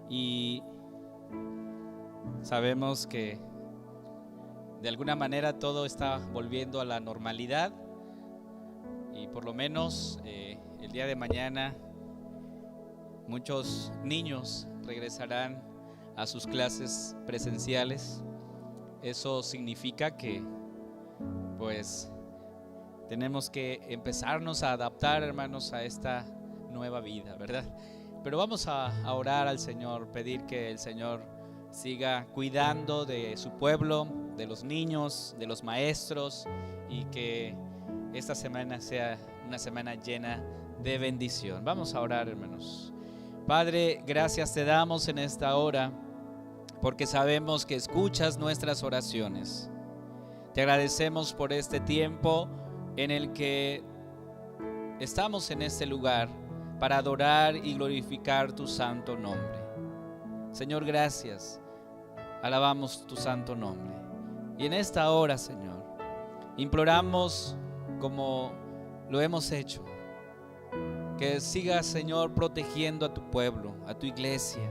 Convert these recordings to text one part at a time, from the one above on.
y sabemos que de alguna manera todo está volviendo a la normalidad y por lo menos el día de mañana muchos niños regresarán a sus clases presenciales. Eso significa que pues tenemos que empezarnos a adaptar, hermanos, a esta nueva vida, ¿verdad? Pero vamos a orar al Señor, pedir que el Señor siga cuidando de su pueblo, de los niños, de los maestros, y que esta semana sea una semana llena de bendición. Vamos a orar, hermanos. Padre, gracias te damos en esta hora, porque sabemos que escuchas nuestras oraciones. Te agradecemos por este tiempo en el que estamos en este lugar para adorar y glorificar tu santo nombre. Señor, gracias. Alabamos tu santo nombre. Y en esta hora, Señor, imploramos, como lo hemos hecho, que sigas, Señor, protegiendo a tu pueblo, a tu iglesia.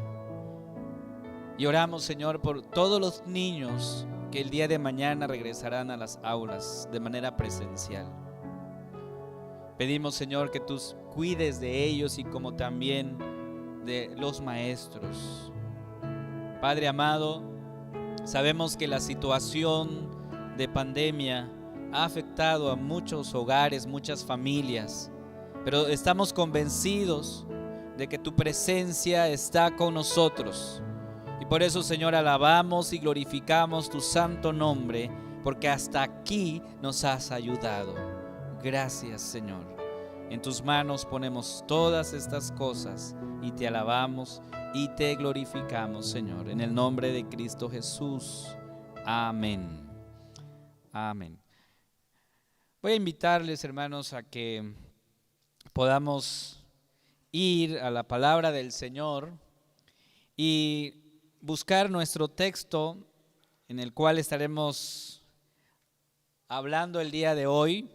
Y oramos, Señor, por todos los niños que el día de mañana regresarán a las aulas de manera presencial. Pedimos, Señor, que tú cuides de ellos y como también de los maestros. Padre amado, sabemos que la situación de pandemia ha afectado a muchos hogares, muchas familias, pero estamos convencidos de que tu presencia está con nosotros. Y por eso, Señor, alabamos y glorificamos tu santo nombre, porque hasta aquí nos has ayudado. Gracias, Señor. En tus manos ponemos todas estas cosas y te alabamos y te glorificamos, Señor, en el nombre de Cristo Jesús. Amén. Amén. Voy a invitarles, hermanos, a que podamos ir a la palabra del Señor y buscar nuestro texto en el cual estaremos hablando el día de hoy.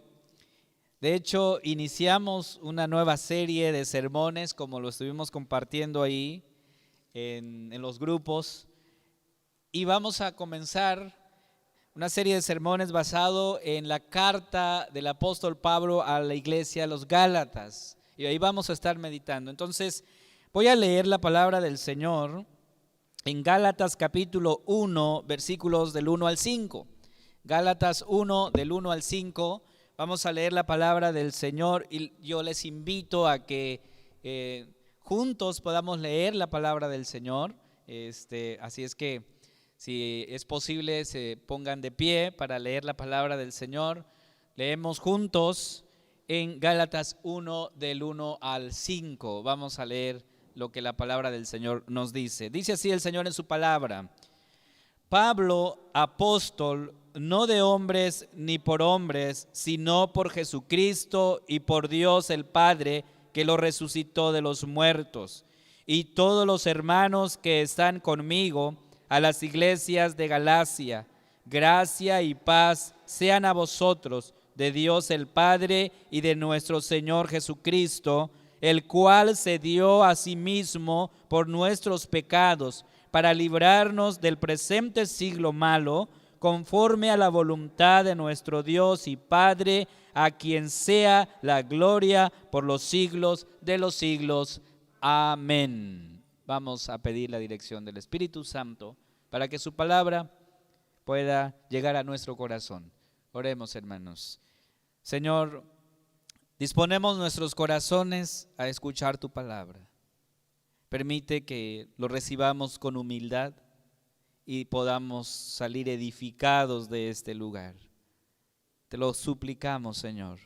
De hecho, iniciamos una nueva serie de sermones, como lo estuvimos compartiendo ahí en los grupos, y vamos a comenzar una serie de sermones basado en la carta del apóstol Pablo a la iglesia, a los Gálatas, y ahí vamos a estar meditando. Entonces, voy a leer la palabra del Señor en Gálatas capítulo 1, versículos del 1 al 5. Gálatas 1, del 1 al 5. Vamos a leer la palabra del Señor y yo les invito a que juntos podamos leer la palabra del Señor. Así es que si es posible se pongan de pie para leer la palabra del Señor. Leemos juntos en Gálatas 1 del 1 al 5. Vamos a leer lo que la palabra del Señor nos dice. Dice así el Señor en su palabra: Pablo, apóstol, no de hombres ni por hombres, sino por Jesucristo y por Dios el Padre, que lo resucitó de los muertos, y todos los hermanos que están conmigo, a las iglesias de Galacia, gracia y paz sean a vosotros, de Dios el Padre y de nuestro Señor Jesucristo, el cual se dio a sí mismo por nuestros pecados, para librarnos del presente siglo malo, conforme a la voluntad de nuestro Dios y Padre, a quien sea la gloria por los siglos de los siglos. Amén. Vamos a pedir la dirección del Espíritu Santo para que su palabra pueda llegar a nuestro corazón. Oremos, hermanos. Señor, disponemos nuestros corazones a escuchar tu palabra. Permite que lo recibamos con humildad y podamos salir edificados de este lugar. Te lo suplicamos, Señor,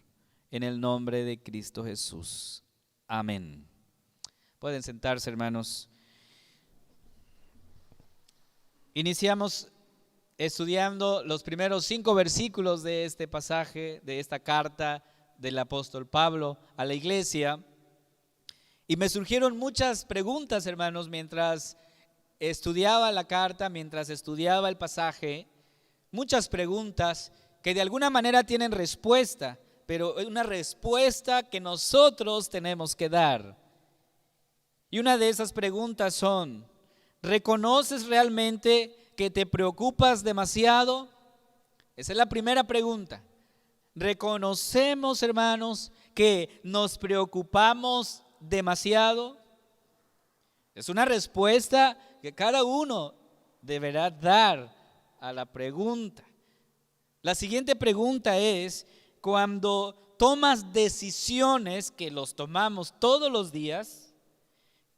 en el nombre de Cristo Jesús. Amén. Pueden sentarse, hermanos. Iniciamos estudiando los primeros 5 versículos de este pasaje, de esta carta del apóstol Pablo a la iglesia. Y me surgieron muchas preguntas, hermanos, mientras estudiaba la carta, mientras estudiaba el pasaje, muchas preguntas que de alguna manera tienen respuesta, pero una respuesta que nosotros tenemos que dar. Y una de esas preguntas son: ¿Reconoces realmente que te preocupas demasiado? Esa es la primera pregunta. ¿Reconocemos, hermanos, que nos preocupamos demasiado? Es una respuesta que cada uno deberá dar a la pregunta. La siguiente pregunta es, cuando tomas decisiones, que los tomamos todos los días,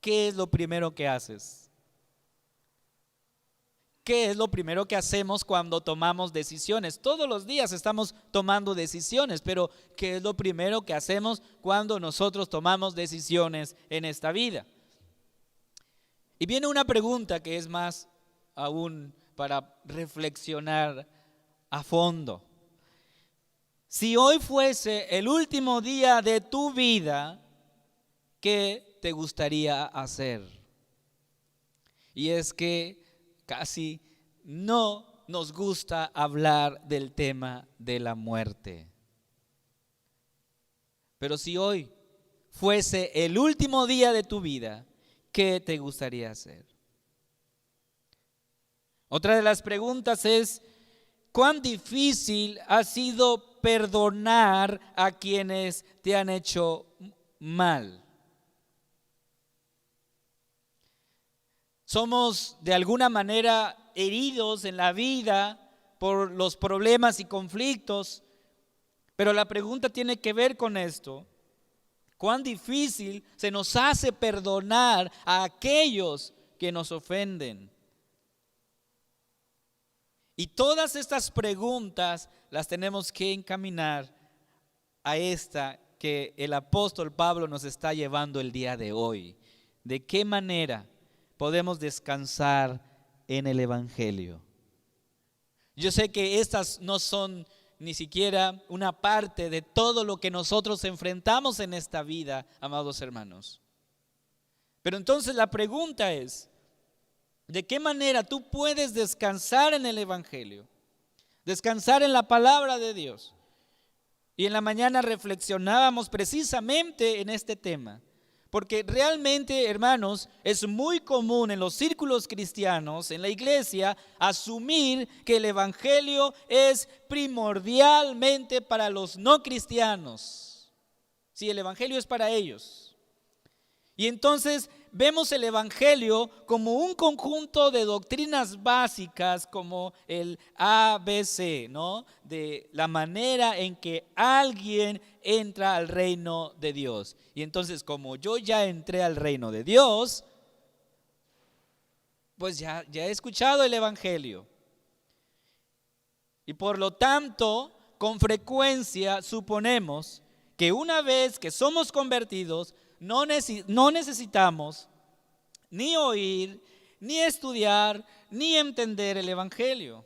¿qué es lo primero que haces? ¿Qué es lo primero que hacemos cuando tomamos decisiones? Todos los días estamos tomando decisiones, pero ¿qué es lo primero que hacemos cuando nosotros tomamos decisiones en esta vida? Y viene una pregunta que es más aún para reflexionar a fondo. Si hoy fuese el último día de tu vida, ¿qué te gustaría hacer? Y es que casi no nos gusta hablar del tema de la muerte. Pero si hoy fuese el último día de tu vida, ¿qué te gustaría hacer? Otra de las preguntas es, ¿cuán difícil ha sido perdonar a quienes te han hecho mal? Somos de alguna manera heridos en la vida por los problemas y conflictos, pero la pregunta tiene que ver con esto. ¿Cuán difícil se nos hace perdonar a aquellos que nos ofenden? Y todas estas preguntas las tenemos que encaminar a esta que el apóstol Pablo nos está llevando el día de hoy. ¿De qué manera podemos descansar en el Evangelio? Yo sé que estas no son ni siquiera una parte de todo lo que nosotros enfrentamos en esta vida, amados hermanos. Pero entonces la pregunta es, ¿de qué manera tú puedes descansar en el Evangelio? Descansar en la palabra de Dios. Y en la mañana reflexionábamos precisamente en este tema. Porque realmente, hermanos, es muy común en los círculos cristianos, en la iglesia, asumir que el Evangelio es primordialmente para los no cristianos. Sí, el Evangelio es para ellos. Y entonces vemos el Evangelio como un conjunto de doctrinas básicas como el ABC, ¿no? De la manera en que alguien entra al reino de Dios. Y entonces, como yo ya entré al reino de Dios, pues ya he escuchado el Evangelio. Y por lo tanto, con frecuencia suponemos que una vez que somos convertidos, no necesitamos ni oír, ni estudiar, ni entender el Evangelio.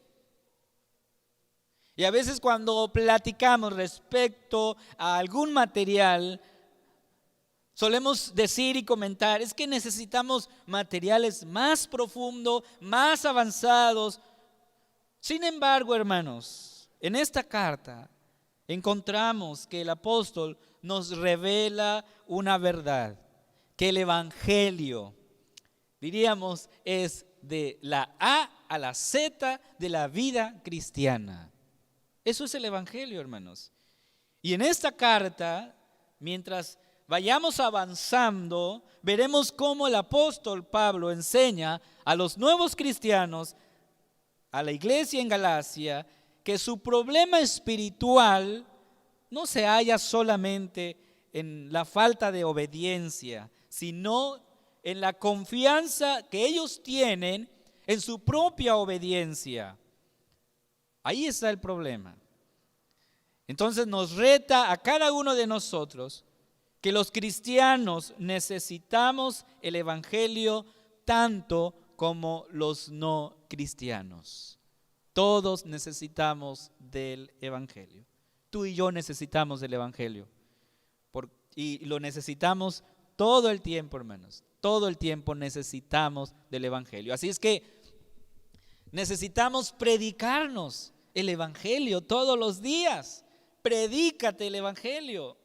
Y a veces cuando platicamos respecto a algún material, solemos decir y comentar, es que necesitamos materiales más profundos, más avanzados. Sin embargo, hermanos, en esta carta encontramos que el apóstol nos revela una verdad, que el Evangelio, diríamos, es de la A a la Z de la vida cristiana. Eso es el Evangelio, hermanos. Y en esta carta, mientras vayamos avanzando, veremos cómo el apóstol Pablo enseña a los nuevos cristianos, a la iglesia en Galacia, que su problema espiritual no se halla solamente en la falta de obediencia, sino en la confianza que ellos tienen en su propia obediencia. Ahí está el problema. Entonces nos reta a cada uno de nosotros que los cristianos necesitamos el Evangelio tanto como los no cristianos. Todos necesitamos del Evangelio. Tú y yo necesitamos del Evangelio. Y lo necesitamos todo el tiempo, hermanos. Todo el tiempo necesitamos del Evangelio. Así es que necesitamos predicarnos el Evangelio todos los días. Predícate el Evangelio.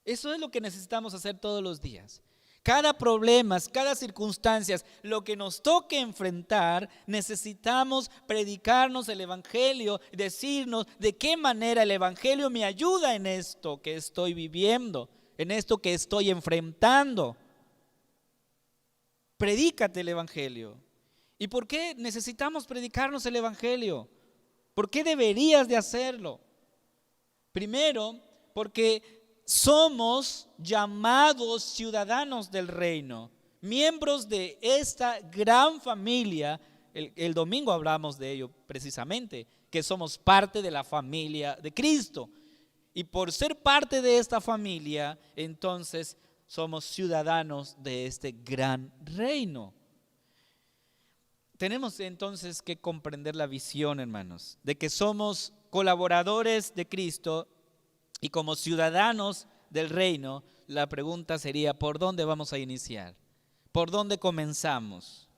Eso es lo que necesitamos hacer todos los días. Cada problema, cada circunstancia, lo que nos toque enfrentar, necesitamos predicarnos el Evangelio, decirnos de qué manera el Evangelio me ayuda en esto que estoy viviendo, en esto que estoy enfrentando. Predícate el Evangelio. ¿Y por qué necesitamos predicarnos el Evangelio? ¿Por qué deberías de hacerlo? Primero, porque somos llamados ciudadanos del reino, miembros de esta gran familia. El domingo hablamos de ello precisamente, que somos parte de la familia de Cristo. Y por ser parte de esta familia, entonces somos ciudadanos de este gran reino. Tenemos entonces que comprender la visión, hermanos, de que somos colaboradores de Cristo. Y como ciudadanos del reino, la pregunta sería, ¿por dónde vamos a iniciar? ¿Por dónde comenzamos?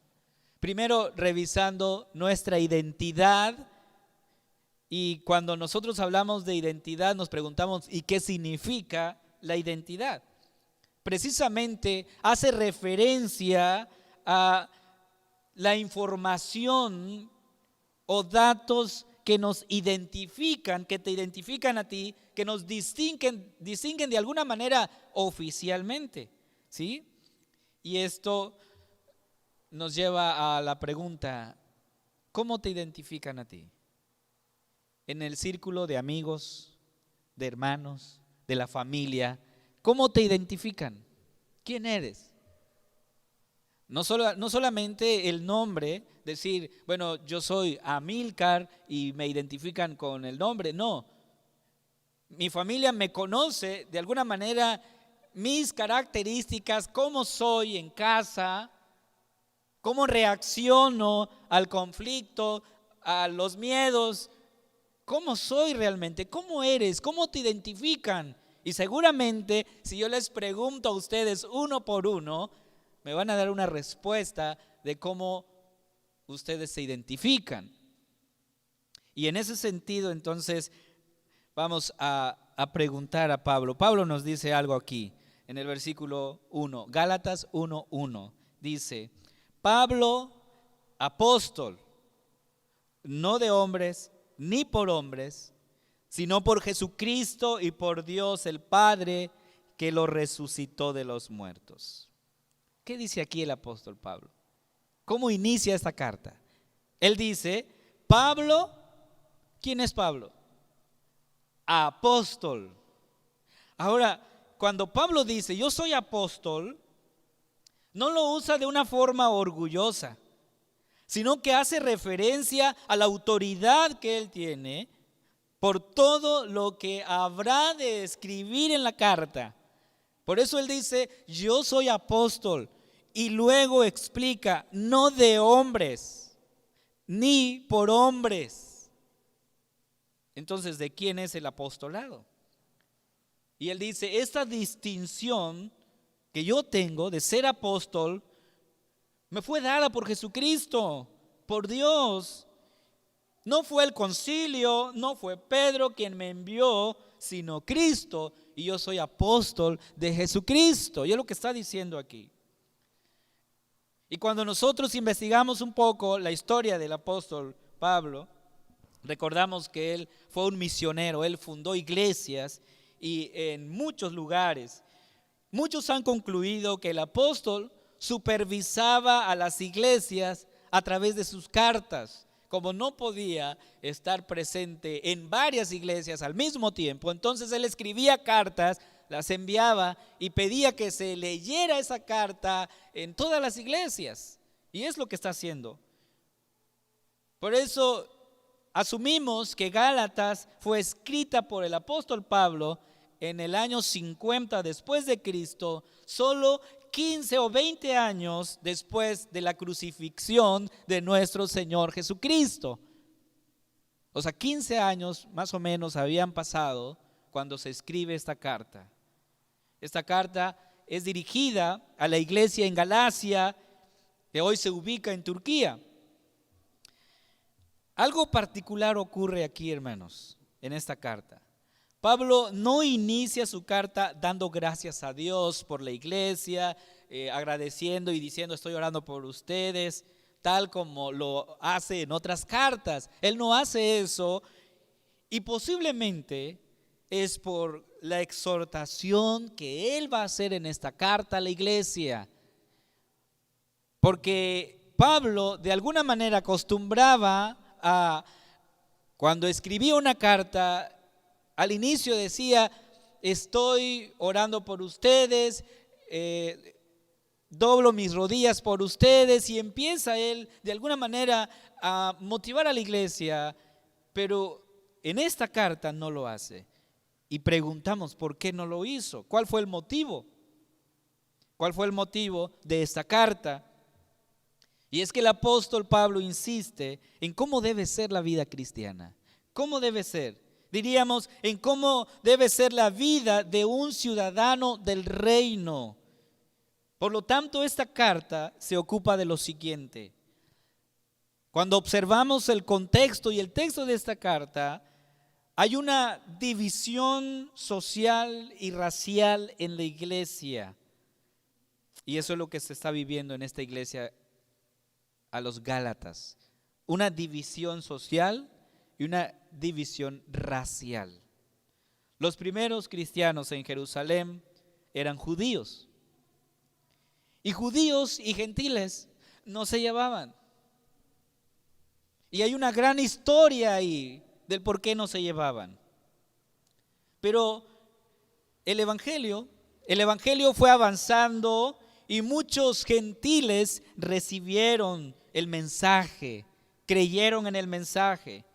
Primero, revisando nuestra identidad. Y cuando nosotros hablamos de identidad, nos preguntamos, ¿y qué significa la identidad? Precisamente hace referencia a la información o datos que nos identifican, que te identifican a ti, que nos distinguen de alguna manera oficialmente, ¿sí? Y esto nos lleva a la pregunta, ¿cómo te identifican a ti? En el círculo de amigos, de hermanos, de la familia, ¿cómo te identifican? ¿Quién eres? No solamente el nombre, decir, bueno, yo soy Amílcar y me identifican con el nombre, no. Mi familia me conoce de alguna manera, mis características, cómo soy en casa, cómo reacciono al conflicto, a los miedos, cómo soy realmente, cómo eres, cómo te identifican. Y seguramente si yo les pregunto a ustedes uno por uno, me van a dar una respuesta de cómo ustedes se identifican. Y en ese sentido, entonces, vamos a preguntar a Pablo. Pablo nos dice algo aquí, en el versículo 1, Gálatas 1:1. Dice, Pablo, apóstol, no de hombres, ni por hombres, sino por Jesucristo y por Dios el Padre, que lo resucitó de los muertos. ¿Qué dice aquí el apóstol Pablo? ¿Cómo inicia esta carta? Él dice, Pablo, ¿quién es Pablo? Apóstol. Ahora, cuando Pablo dice, yo soy apóstol, no lo usa de una forma orgullosa, sino que hace referencia a la autoridad que él tiene por todo lo que habrá de escribir en la carta. Por eso él dice, yo soy apóstol. Y luego explica, no de hombres, ni por hombres. Entonces, ¿de quién es el apostolado? Y él dice, esta distinción que yo tengo de ser apóstol, me fue dada por Jesucristo, por Dios. No fue el concilio, no fue Pedro quien me envió, sino Cristo. Y yo soy apóstol de Jesucristo. Y es lo que está diciendo aquí. Y cuando nosotros investigamos un poco la historia del apóstol Pablo, recordamos que él fue un misionero, él fundó iglesias y en muchos lugares. Muchos han concluido que el apóstol supervisaba a las iglesias a través de sus cartas. Como no podía estar presente en varias iglesias al mismo tiempo, entonces él escribía cartas, las enviaba y pedía que se leyera esa carta en todas las iglesias. Y es lo que está haciendo. Por eso asumimos que Gálatas fue escrita por el apóstol Pablo en el año 50 después de Cristo, solo 15 o 20 años después de la crucifixión de nuestro Señor Jesucristo. O sea, 15 años más o menos habían pasado cuando se escribe esta carta. Esta carta es dirigida a la iglesia en Galacia, que hoy se ubica en Turquía. Algo particular ocurre aquí, hermanos, en esta carta. Pablo no inicia su carta dando gracias a Dios por la iglesia, agradeciendo y diciendo estoy orando por ustedes, tal como lo hace en otras cartas. Él no hace eso y posiblemente es por la exhortación que él va a hacer en esta carta a la iglesia. Porque Pablo de alguna manera acostumbraba a, cuando escribía una carta, al inicio decía, estoy orando por ustedes, doblo mis rodillas por ustedes, y empieza él de alguna manera a motivar a la iglesia, pero en esta carta no lo hace. Y preguntamos por qué no lo hizo, cuál fue el motivo, cuál fue el motivo de esta carta. Y es que el apóstol Pablo insiste en cómo debe ser la vida cristiana, cómo debe ser. Diríamos en cómo debe ser la vida de un ciudadano del reino. Por lo tanto, esta carta se ocupa de lo siguiente. Cuando observamos el contexto y el texto de esta carta, hay una división social y racial en la iglesia. Y eso es lo que se está viviendo en esta iglesia a los Gálatas. Una división social y una división racial. Los primeros cristianos en Jerusalén eran judíos. Y judíos y gentiles no se llevaban. Y hay una gran historia ahí del por qué no se llevaban. Pero el evangelio fue avanzando y muchos gentiles recibieron el mensaje, creyeron en el mensaje.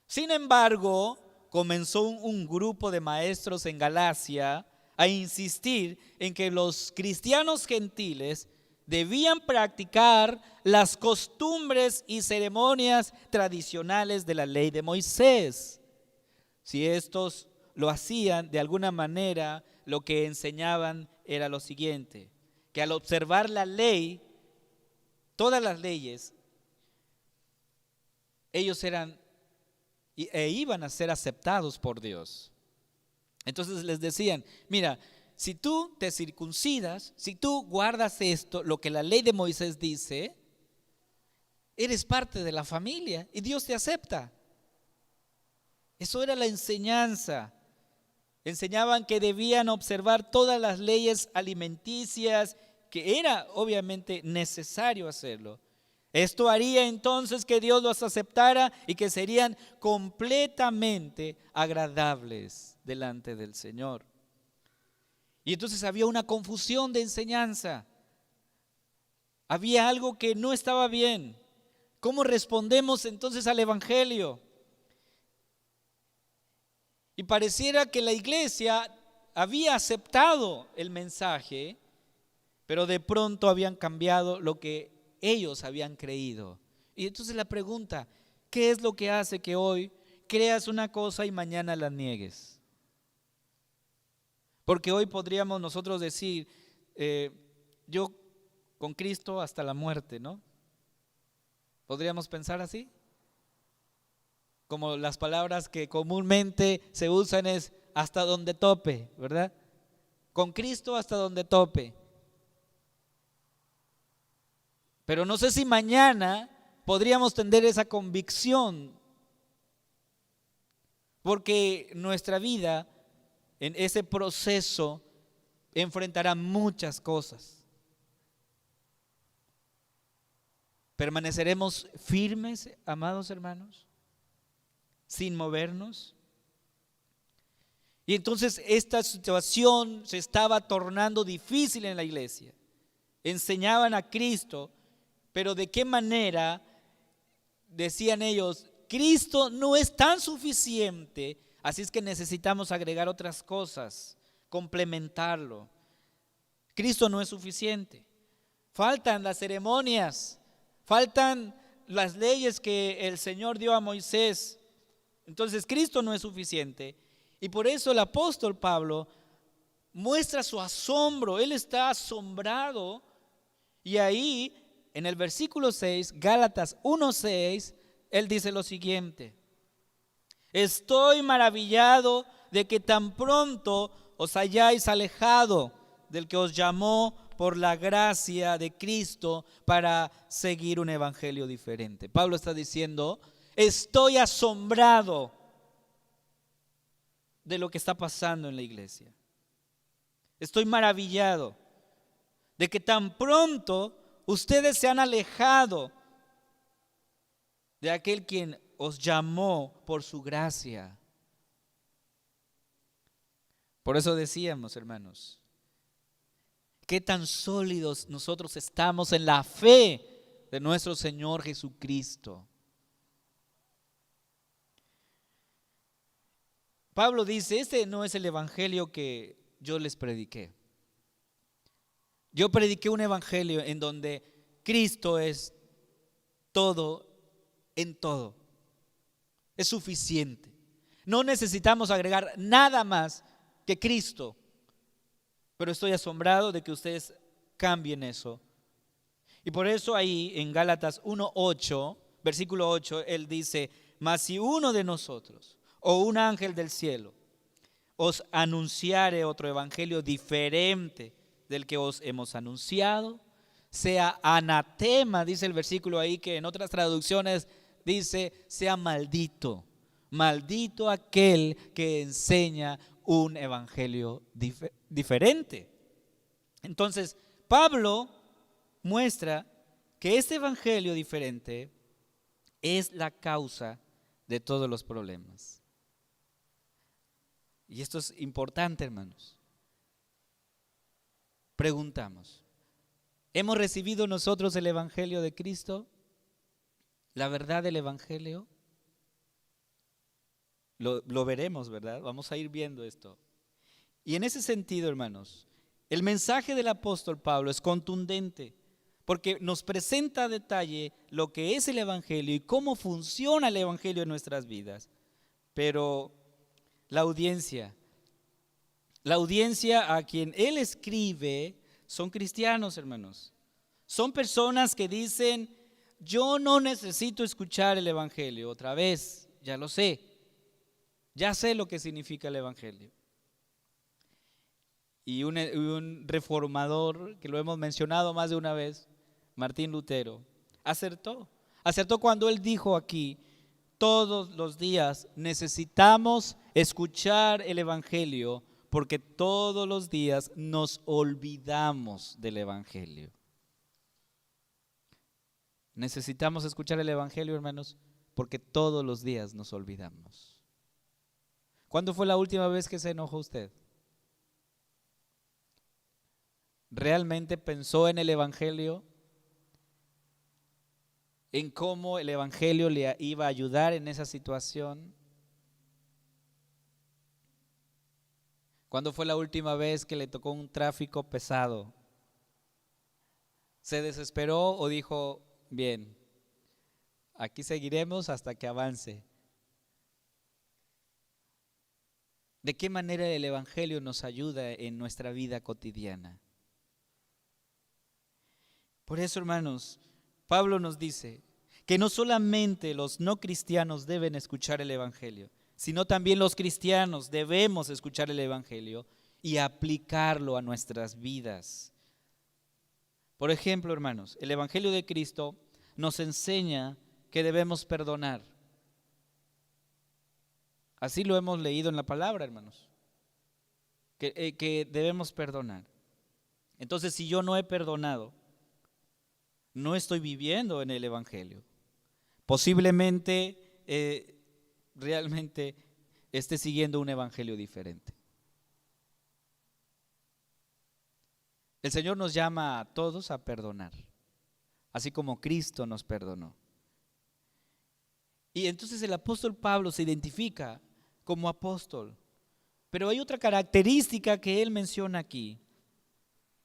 Sin embargo, comenzó un grupo de maestros en Galacia a insistir en que los cristianos gentiles debían practicar las costumbres y ceremonias tradicionales de la ley de Moisés. Si estos lo hacían de alguna manera, lo que enseñaban era lo siguiente, que al observar la ley, todas las leyes, ellos eran iban a ser aceptados por Dios. Entonces les decían, mira, si tú te circuncidas, si tú guardas esto, lo que la ley de Moisés dice, eres parte de la familia y Dios te acepta. Eso era la enseñanza. Enseñaban que debían observar todas las leyes alimenticias, que era obviamente necesario hacerlo. Esto haría entonces que Dios los aceptara y que serían completamente agradables delante del Señor. Y entonces había una confusión de enseñanza. Había algo que no estaba bien. ¿Cómo respondemos entonces al evangelio? Y pareciera que la iglesia había aceptado el mensaje, pero de pronto habían cambiado lo que ellos habían creído. Y entonces la pregunta, ¿qué es lo que hace que hoy creas una cosa y mañana la niegues? Porque hoy podríamos nosotros decir, yo con Cristo hasta la muerte, ¿no? ¿Podríamos pensar así? Como las palabras que comúnmente se usan es hasta donde tope, ¿verdad? Con Cristo hasta donde tope. Pero no sé si mañana podríamos tener esa convicción, porque nuestra vida en ese proceso enfrentará muchas cosas. ¿Permaneceremos firmes, amados hermanos, sin movernos? Y entonces esta situación se estaba tornando difícil en la iglesia. Enseñaban a Cristo, pero ¿de qué manera? Decían ellos, Cristo no es tan suficiente, así es que necesitamos agregar otras cosas, complementarlo. Cristo no es suficiente. Faltan las ceremonias, faltan las leyes que el Señor dio a Moisés. Entonces Cristo no es suficiente. Y por eso el apóstol Pablo muestra su asombro. Él está asombrado. Y ahí en el versículo 6, Gálatas 1:6, él dice lo siguiente. Estoy maravillado de que tan pronto os hayáis alejado del que os llamó por la gracia de Cristo para seguir un evangelio diferente. Pablo está diciendo, estoy asombrado de lo que está pasando en la iglesia. Estoy maravillado de que tan pronto ustedes se han alejado de aquel quien os llamó por su gracia. Por eso decíamos, hermanos, qué tan sólidos nosotros estamos en la fe de nuestro Señor Jesucristo. Pablo dice, este no es el evangelio que yo les prediqué. Yo prediqué un evangelio en donde Cristo es todo en todo. Es suficiente. No necesitamos agregar nada más que Cristo. Pero estoy asombrado de que ustedes cambien eso. Y por eso ahí en Gálatas 1:8, versículo 8, él dice, mas si uno de nosotros o un ángel del cielo os anunciare otro evangelio diferente del que os hemos anunciado, sea anatema, dice el versículo ahí, que en otras traducciones dice, sea maldito. Maldito aquel que enseña un evangelio diferente. Entonces, Pablo muestra que este evangelio diferente es la causa de todos los problemas. Y esto es importante, hermanos. Preguntamos, ¿hemos recibido nosotros el evangelio de Cristo? ¿La verdad del evangelio? Lo veremos, ¿verdad? Vamos a ir viendo esto. Y en ese sentido, hermanos, el mensaje del apóstol Pablo es contundente, porque nos presenta a detalle lo que es el evangelio y cómo funciona el evangelio en nuestras vidas. Pero la audiencia a quien él escribe son cristianos, hermanos. Son personas que dicen, yo no necesito escuchar el evangelio otra vez, ya lo sé. Ya sé lo que significa el evangelio. Y un reformador, que lo hemos mencionado más de una vez, Martín Lutero, acertó cuando él dijo aquí, todos los días necesitamos escuchar el evangelio porque todos los días nos olvidamos del evangelio. Necesitamos escuchar el evangelio, hermanos, porque todos los días nos olvidamos. ¿Cuándo fue la última vez que se enojó usted? ¿Realmente pensó en el evangelio? ¿En cómo el evangelio le iba a ayudar en esa situación? ¿Cuándo fue la última vez que le tocó un tráfico pesado? ¿Se desesperó o dijo, bien, aquí seguiremos hasta que avance? ¿De qué manera el evangelio nos ayuda en nuestra vida cotidiana? Por eso, hermanos, Pablo nos dice que no solamente los no cristianos deben escuchar el evangelio, sino también los cristianos debemos escuchar el evangelio y aplicarlo a nuestras vidas. Por ejemplo, hermanos, el evangelio de Cristo nos enseña que debemos perdonar. Así lo hemos leído en la palabra, hermanos, que debemos perdonar. Entonces, si yo no he perdonado, no estoy viviendo en el evangelio. Posiblemente, realmente esté siguiendo un evangelio diferente. El Señor nos llama a todos a perdonar, así como Cristo nos perdonó. Y entonces el apóstol Pablo se identifica como apóstol. Pero hay otra característica que él menciona aquí.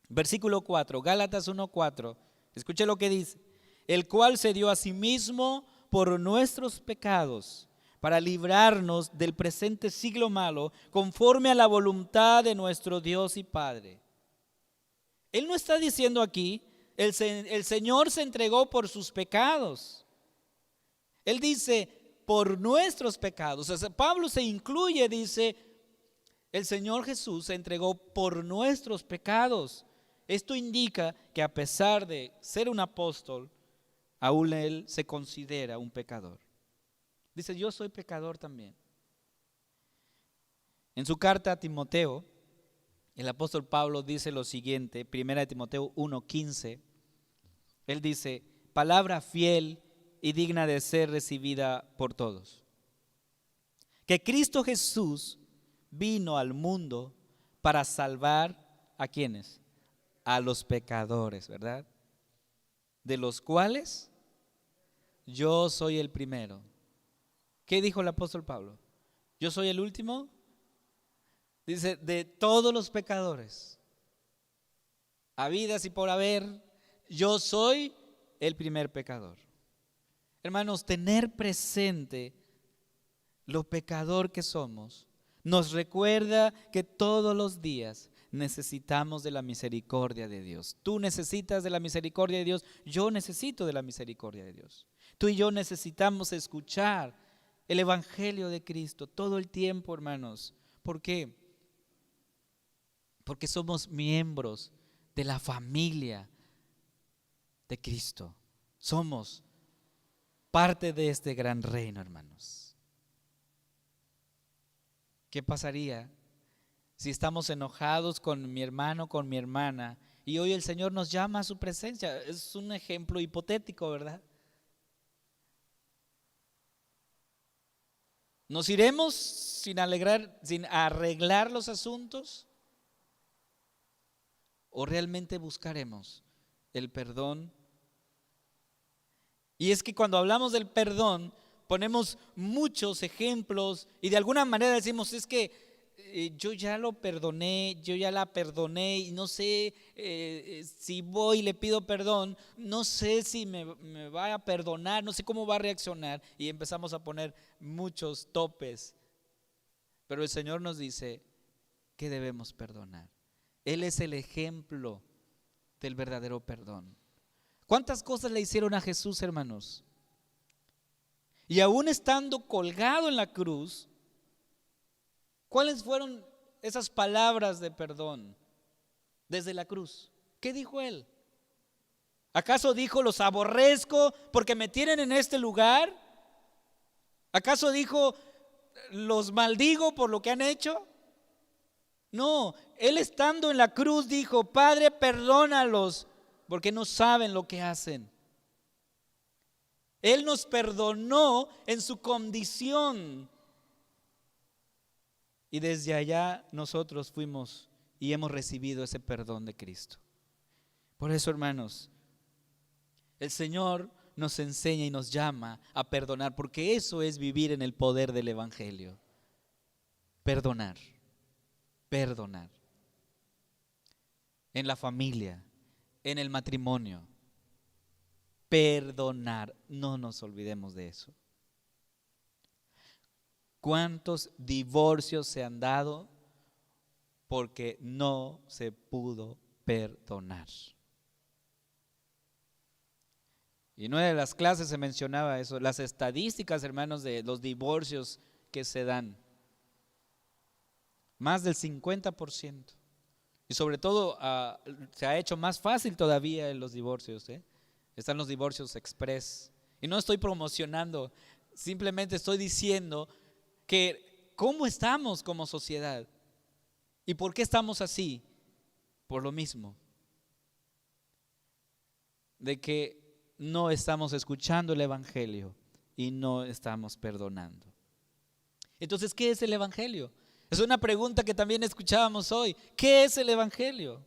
Versículo 4, Gálatas 1:4. Escuche lo que dice. El cual se dio a sí mismo por nuestros pecados, para librarnos del presente siglo malo, conforme a la voluntad de nuestro Dios y Padre. Él no está diciendo aquí, el Señor se entregó por sus pecados. Él dice, por nuestros pecados. O sea, Pablo se incluye, dice, el Señor Jesús se entregó por nuestros pecados. Esto indica que a pesar de ser un apóstol, aún él se considera un pecador. Dice, yo soy pecador también. En su carta a Timoteo, el apóstol Pablo dice lo siguiente, 1 Timoteo 1:15, él dice, palabra fiel y digna de ser recibida por todos. Que Cristo Jesús vino al mundo para salvar ¿a quiénes? A los pecadores, ¿verdad? De los cuales yo soy el primero. ¿Qué dijo el apóstol Pablo? ¿Yo soy el último? Dice, de todos los pecadores, habidas y por haber, yo soy el primer pecador. Hermanos, tener presente lo pecador que somos nos recuerda que todos los días necesitamos de la misericordia de Dios. Tú necesitas de la misericordia de Dios, yo necesito de la misericordia de Dios. Tú y yo necesitamos escuchar el evangelio de Cristo todo el tiempo, hermanos. ¿Por qué? Porque somos miembros de la familia de Cristo. Somos parte de este gran reino, hermanos. ¿Qué pasaría si estamos enojados con mi hermano, con mi hermana, y hoy el Señor nos llama a su presencia? Es un ejemplo hipotético, ¿verdad? ¿Nos iremos sin arreglar los asuntos? ¿O realmente buscaremos el perdón? Y es que cuando hablamos del perdón, ponemos muchos ejemplos y de alguna manera decimos, es que yo ya lo perdoné, yo ya la perdoné y no sé si voy y le pido perdón, no sé si me va a perdonar, no sé cómo va a reaccionar, y empezamos a poner muchos topes. Pero el Señor nos dice que debemos perdonar. Él es el ejemplo del verdadero perdón. ¿Cuántas cosas le hicieron a Jesús, hermanos? Y aún estando colgado en la cruz, ¿cuáles fueron esas palabras de perdón desde la cruz? ¿Qué dijo él? ¿Acaso dijo, los aborrezco porque me tienen en este lugar? ¿Acaso dijo, los maldigo por lo que han hecho? No, él estando en la cruz dijo, Padre, perdónalos porque no saben lo que hacen. Él nos perdonó en su condición. Y desde allá nosotros fuimos y hemos recibido ese perdón de Cristo. Por eso, hermanos, el Señor nos enseña y nos llama a perdonar, porque eso es vivir en el poder del evangelio. Perdonar, perdonar. En la familia, en el matrimonio. Perdonar, no nos olvidemos de eso. ¿Cuántos divorcios se han dado porque no se pudo perdonar? Y en una de las clases se mencionaba eso, las estadísticas, hermanos, de los divorcios que se dan. Más del 50%. Y sobre todo se ha hecho más fácil todavía en los divorcios. Están los divorcios express. Y no estoy promocionando, simplemente estoy diciendo que cómo estamos como sociedad. ¿Y por qué estamos así? Por lo mismo. De que no estamos escuchando el evangelio y no estamos perdonando. Entonces, ¿qué es el evangelio? Es una pregunta que también escuchábamos hoy. ¿Qué es el evangelio?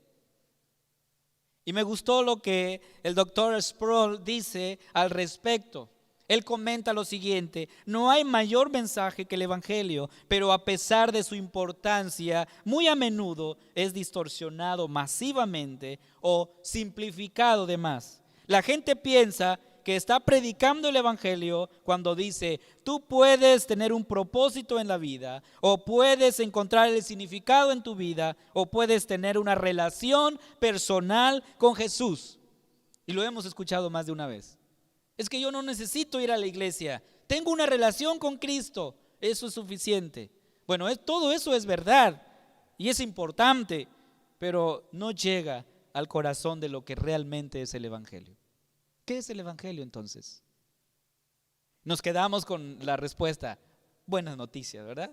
Y me gustó lo que el doctor Sproul dice al respecto. Él comenta lo siguiente: no hay mayor mensaje que el evangelio, pero a pesar de su importancia, muy a menudo es distorsionado masivamente o simplificado de más. La gente piensa que está predicando el evangelio cuando dice, tú puedes tener un propósito en la vida, o puedes encontrar el significado en tu vida, o puedes tener una relación personal con Jesús. Y lo hemos escuchado más de una vez. Es que yo no necesito ir a la iglesia. Tengo una relación con Cristo, eso es suficiente. Bueno, todo eso es verdad y es importante, pero no llega al corazón de lo que realmente es el Evangelio. ¿Qué es el Evangelio entonces? Nos quedamos con la respuesta, buenas noticias, ¿verdad?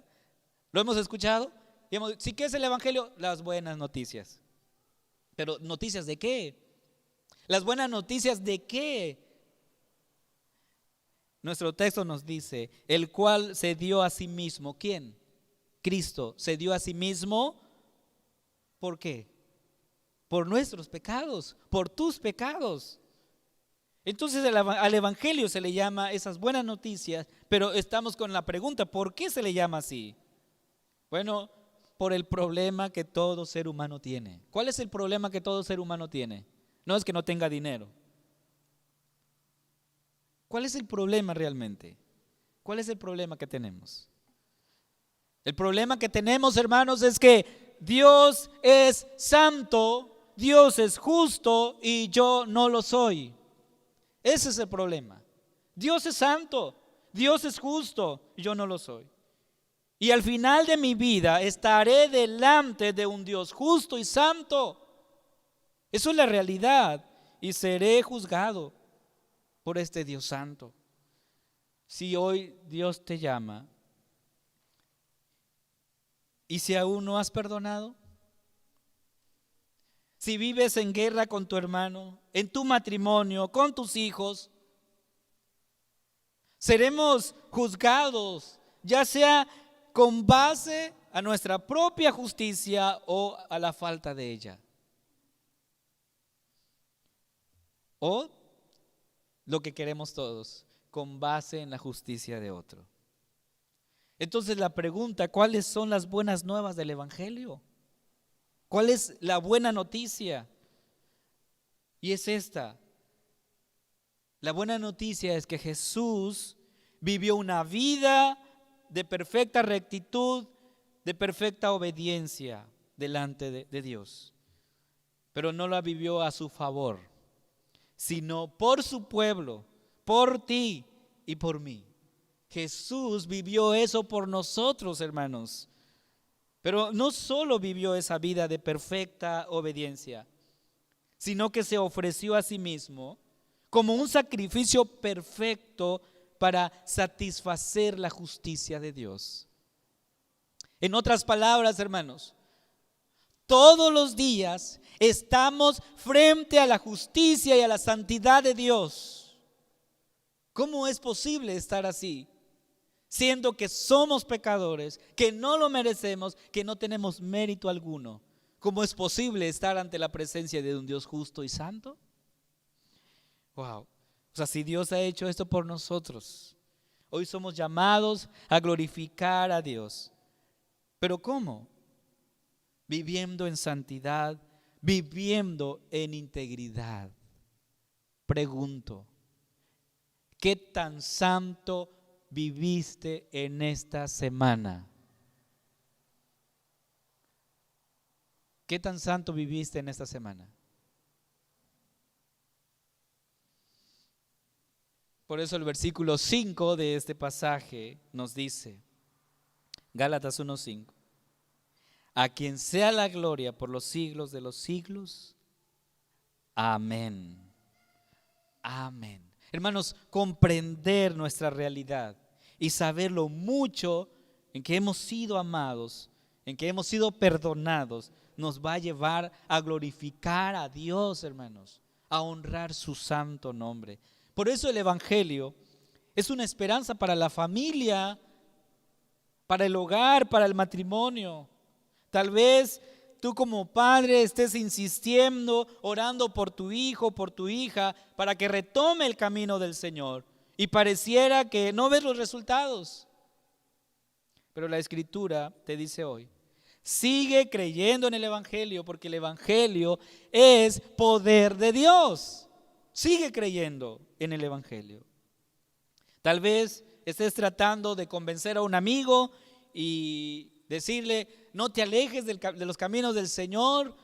¿Lo hemos escuchado? ¿Sí, qué es el Evangelio? Las buenas noticias. Pero ¿noticias de qué? ¿Las buenas noticias de qué? Nuestro texto nos dice, el cual se dio a sí mismo. ¿Quién? Cristo se dio a sí mismo. ¿Por qué? Por nuestros pecados, por tus pecados. Entonces al Evangelio se le llama esas buenas noticias, pero estamos con la pregunta, ¿por qué se le llama así? Bueno, por el problema que todo ser humano tiene. ¿Cuál es el problema que todo ser humano tiene? No es que no tenga dinero. ¿Cuál es el problema realmente? ¿Cuál es el problema que tenemos? El problema que tenemos, hermanos, es que Dios es santo, Dios es justo y yo no lo soy. Ese es el problema. Dios es santo, Dios es justo y yo no lo soy. Y al final de mi vida estaré delante de un Dios justo y santo. Eso es la realidad y seré juzgado por este Dios santo. Si hoy Dios te llama y si aún no has perdonado, si vives en guerra con tu hermano, en tu matrimonio, con tus hijos, seremos juzgados, ya sea con base a nuestra propia justicia o a la falta de ella. O lo que queremos todos, con base en la justicia de otro. Entonces la pregunta, ¿cuáles son las buenas nuevas del Evangelio? ¿Cuál es la buena noticia? Y es esta. La buena noticia es que Jesús vivió una vida de perfecta rectitud, de perfecta obediencia delante de Dios. Pero no la vivió a su favor, sino por su pueblo, por ti y por mí. Jesús vivió eso por nosotros, hermanos. Pero no solo vivió esa vida de perfecta obediencia, sino que se ofreció a sí mismo como un sacrificio perfecto para satisfacer la justicia de Dios. En otras palabras, hermanos, todos los días estamos frente a la justicia y a la santidad de Dios. ¿Cómo es posible estar así? Siendo que somos pecadores, que no lo merecemos, que no tenemos mérito alguno. ¿Cómo es posible estar ante la presencia de un Dios justo y santo? Wow. O sea, si Dios ha hecho esto por nosotros, hoy somos llamados a glorificar a Dios. ¿Pero cómo? Viviendo en santidad, viviendo en integridad. Pregunto, ¿qué tan santo viviste en esta semana? ¿Qué tan santo viviste en esta semana? Por eso el versículo 5 de este pasaje nos dice, Gálatas 1:5, a quien sea la gloria por los siglos de los siglos. Amén. Amén. Hermanos, comprender nuestra realidad y saber lo mucho en que hemos sido amados, en que hemos sido perdonados, nos va a llevar a glorificar a Dios, hermanos, a honrar su santo nombre. Por eso el Evangelio es una esperanza para la familia, para el hogar, para el matrimonio. Tal vez tú como padre estés insistiendo, orando por tu hijo, por tu hija, para que retome el camino del Señor. Y pareciera que no ves los resultados. Pero la Escritura te dice hoy, sigue creyendo en el Evangelio, porque el Evangelio es poder de Dios. Sigue creyendo en el Evangelio. Tal vez estés tratando de convencer a un amigo y decirle, no te alejes de los caminos del Señor.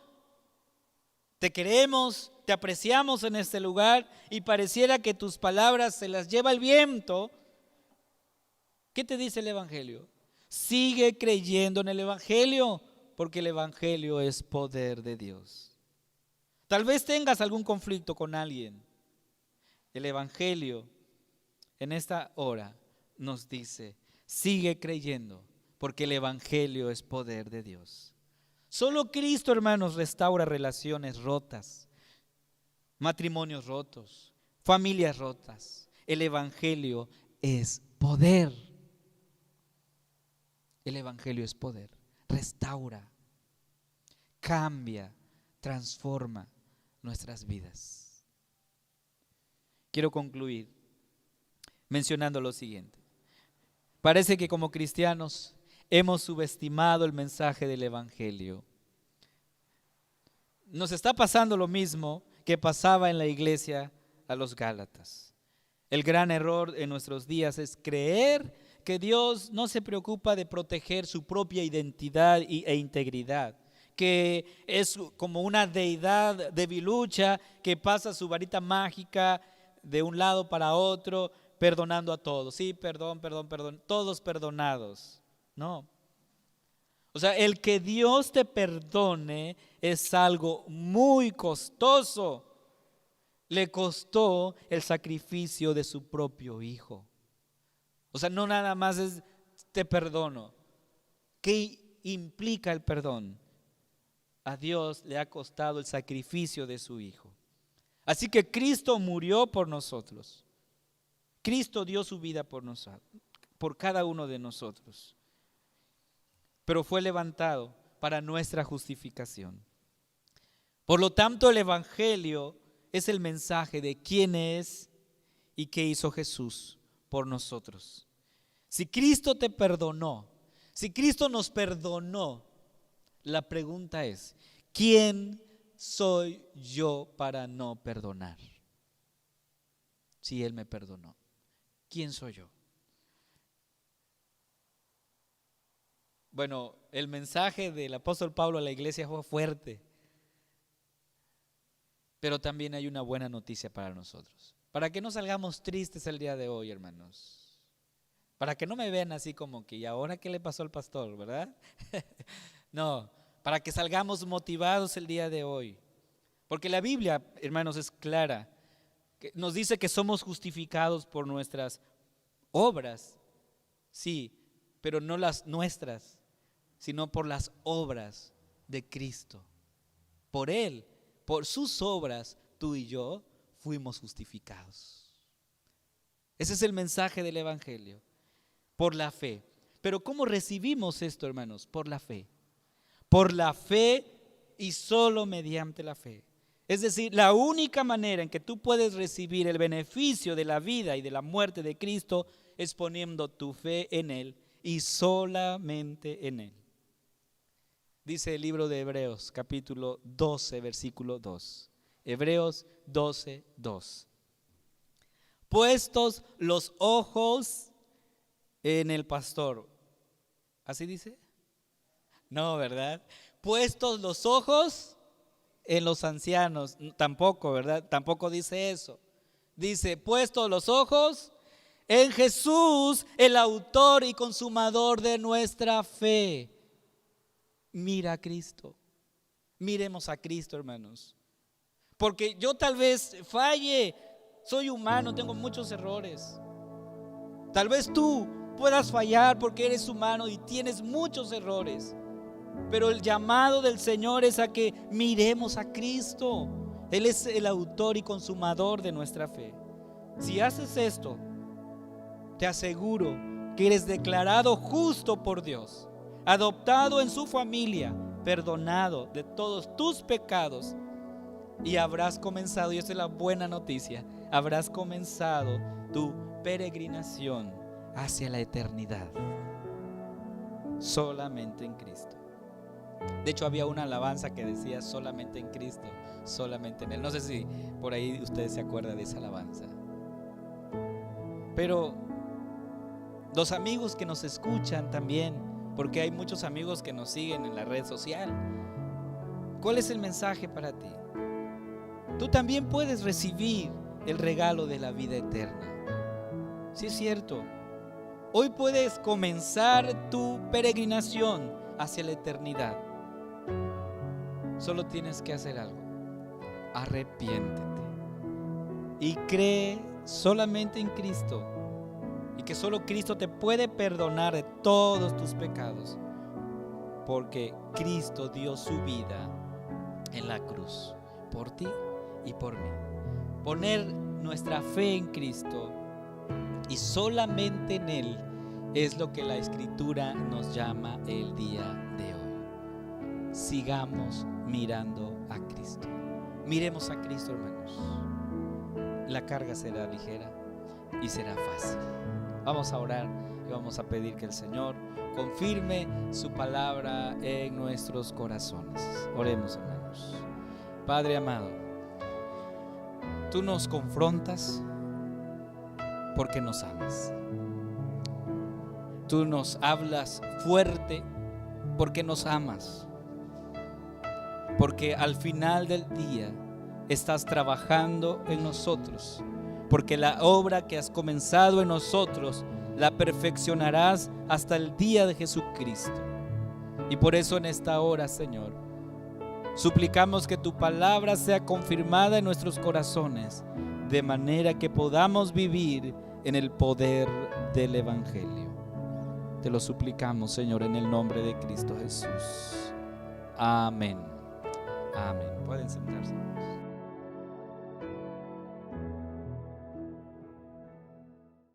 Te queremos, te apreciamos en este lugar y pareciera que tus palabras se las lleva el viento ¿Qué te dice el Evangelio? Sigue creyendo en el Evangelio, porque el Evangelio es poder de Dios. Tal vez tengas algún conflicto con alguien. El Evangelio en esta hora nos dice, sigue creyendo, porque el Evangelio es poder de Dios. Solo Cristo, hermanos, restaura relaciones rotas, matrimonios rotos, familias rotas. El Evangelio es poder. El Evangelio es poder. Restaura, cambia, transforma nuestras vidas. Quiero concluir mencionando lo siguiente. Parece que como cristianos hemos subestimado el mensaje del Evangelio. Nos está pasando lo mismo que pasaba en la iglesia a los Gálatas. El gran error en nuestros días es creer que Dios no se preocupa de proteger su propia identidad e integridad, que es como una deidad debilucha que pasa su varita mágica de un lado para otro, perdonando a todos. Sí, perdón, todos perdonados. No. O sea, el que Dios te perdone es algo muy costoso. Le costó el sacrificio de su propio hijo. O sea, no nada más es te perdono. ¿Qué implica el perdón? A Dios le ha costado el sacrificio de su hijo. Así que Cristo murió por nosotros. Cristo dio su vida por nosotros, por cada uno de nosotros. Pero fue levantado para nuestra justificación. Por lo tanto, el Evangelio es el mensaje de quién es y qué hizo Jesús por nosotros. Si Cristo te perdonó, si Cristo nos perdonó, la pregunta es, ¿quién soy yo para no perdonar? Si Él me perdonó, ¿quién soy yo? Bueno, el mensaje del apóstol Pablo a la iglesia fue fuerte, pero también hay una buena noticia para nosotros. Para que no salgamos tristes el día de hoy, hermanos. Para que no me vean así como que, ¿y ahora qué le pasó al pastor, verdad? No, para que salgamos motivados el día de hoy. Porque la Biblia, hermanos, es clara. Nos dice que somos justificados por nuestras obras. Sí, pero no las nuestras, sino por las obras de Cristo. Por Él, por sus obras, tú y yo fuimos justificados. Ese es el mensaje del Evangelio. Por la fe. Pero ¿cómo recibimos esto, hermanos? Por la fe. Por la fe y solo mediante la fe. Es decir, la única manera en que tú puedes recibir el beneficio de la vida y de la muerte de Cristo es poniendo tu fe en Él y solamente en Él. Dice el libro de Hebreos, capítulo 12, versículo 2. Hebreos 12, 2. Puestos los ojos en el pastor. ¿Así dice? No, ¿verdad? Puestos los ojos en los ancianos. Tampoco, ¿verdad? Tampoco dice eso. Dice, puestos los ojos en Jesús, el autor y consumador de nuestra fe. Mira a Cristo. Miremos a Cristo, hermanos. Porque yo tal vez falle. Soy humano, tengo muchos errores. Tal vez tú puedas fallar porque eres humano y tienes muchos errores. Pero el llamado del Señor es a que miremos a Cristo. Él es el autor y consumador de nuestra fe. Si haces esto, te aseguro que eres declarado justo por Dios, adoptado en su familia, perdonado de todos tus pecados, y habrás comenzado, y esta es la buena noticia, habrás comenzado tu peregrinación hacia la eternidad, solamente en Cristo. De hecho, había una alabanza que decía solamente en Cristo, solamente en Él. No sé si por ahí ustedes se acuerdan de esa alabanza. Pero los amigos que nos escuchan también, porque hay muchos amigos que nos siguen en la red social, ¿cuál es el mensaje para ti? Tú también puedes recibir el regalo de la vida eterna. Sí, es cierto. Hoy puedes comenzar tu peregrinación hacia la eternidad. Solo tienes que hacer algo: arrepiéntete y cree solamente en Cristo, y que solo Cristo te puede perdonar de todos tus pecados, porque Cristo dio su vida en la cruz por ti y por mí. Poner nuestra fe en Cristo y solamente en Él es lo que la Escritura nos llama el día de hoy. Sigamos mirando a Cristo. Miremos a Cristo, hermanos. La carga será ligera y será fácil. Vamos a orar y vamos a pedir que el Señor confirme su palabra en nuestros corazones. Oremos, hermanos. Padre amado, tú nos confrontas porque nos amas. Tú nos hablas fuerte porque nos amas. Porque al final del día estás trabajando en nosotros. Porque la obra que has comenzado en nosotros la perfeccionarás hasta el día de Jesucristo. Y por eso en esta hora, Señor, suplicamos que tu palabra sea confirmada en nuestros corazones, de manera que podamos vivir en el poder del Evangelio. Te lo suplicamos, Señor, en el nombre de Cristo Jesús. Amén. Amén. Pueden sentarse.